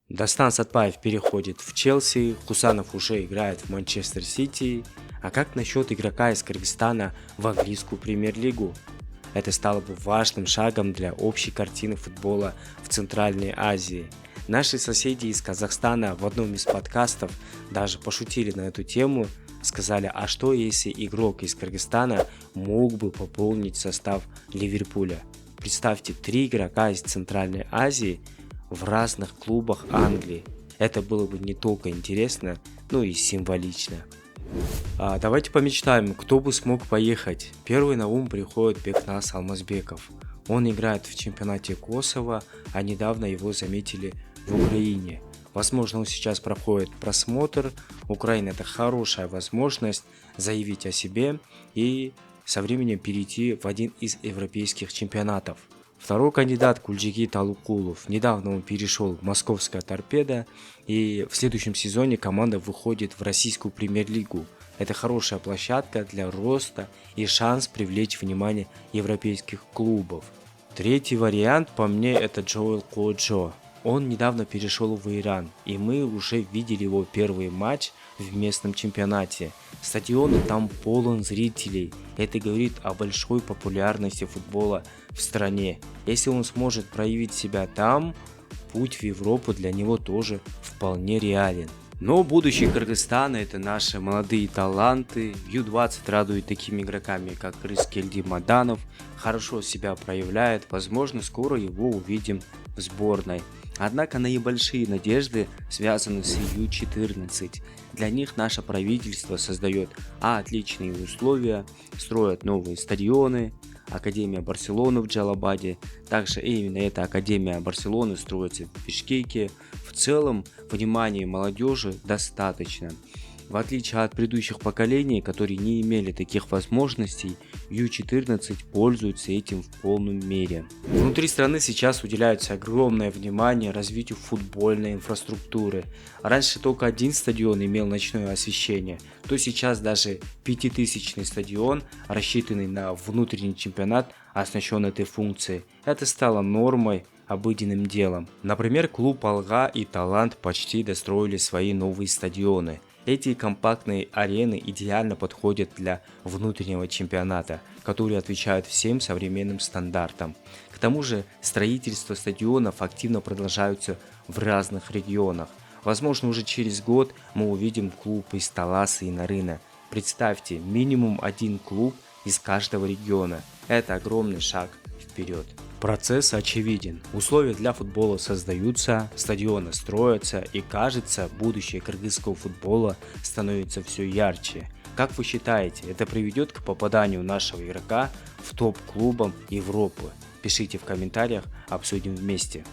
Дастан Сатпаев переходит в Челси, Хусанов уже играет в Манчестер Сити. А как насчет игрока из Кыргызстана в английскую премьер-лигу? Это стало бы важным шагом для общей картины футбола в Центральной Азии. Наши соседи из Казахстана в одном из подкастов даже пошутили на эту тему, сказали, а что если игрок из Кыргызстана мог бы пополнить состав Ливерпуля? Представьте, 3 игрока из Центральной Азии в разных клубах Англии. Это было бы не только интересно, но и символично. Давайте помечтаем, кто бы смог поехать. Первый на ум приходит Бекнас Алмазбеков. Он играет в чемпионате Косово, а недавно его заметили в Украине. Возможно, он сейчас проходит просмотр. Украина — это хорошая возможность заявить о себе и со временем перейти в один из европейских чемпионатов. Второй кандидат — Кульджиги Талукулов. Недавно он перешел в московское Торпедо, и в следующем сезоне команда выходит в российскую премьер-лигу. Это хорошая площадка для роста и шанс привлечь внимание европейских клубов. Третий вариант, по мне, это Джоэл Коджо. Он недавно перешел в Иран, и мы уже видели его первый матч в местном чемпионате. Стадион там полон зрителей. Это говорит о большой популярности футбола в стране. Если он сможет проявить себя там, путь в Европу для него тоже вполне реален. Но будущее Кыргызстана — это наши молодые таланты. Ю-20 радует такими игроками, как Рыскельди Маданов. Хорошо себя проявляет. Возможно, скоро его увидим в сборной. Однако наибольшие надежды связаны с Ю-14. Для них наше правительство создает отличные условия, строят новые стадионы. Академия Барселоны в Джалабаде. Также именно эта Академия Барселоны строится в Бишкеке. В целом, внимания молодежи достаточно. В отличие от предыдущих поколений, которые не имели таких возможностей, Ю-14 пользуется этим в полном мере. Внутри страны сейчас уделяется огромное внимание развитию футбольной инфраструктуры. Раньше только один стадион имел ночное освещение, то сейчас даже 5000-ный стадион, рассчитанный на внутренний чемпионат, оснащен этой функцией. Это стало нормой, обыденным делом. Например, клуб Алга и Талант почти достроили свои новые стадионы. Эти компактные арены идеально подходят для внутреннего чемпионата, которые отвечают всем современным стандартам. К тому же строительство стадионов активно продолжаются в разных регионах. Возможно, уже через год мы увидим клуб из Таласа и Нарына. Представьте, минимум один клуб из каждого региона. Это огромный шаг вперед. Процесс очевиден. Условия для футбола создаются, стадионы строятся, и кажется, будущее кыргызского футбола становится все ярче. Как вы считаете, это приведет к попаданию нашего игрока в топ-клубам Европы? Пишите в комментариях, обсудим вместе.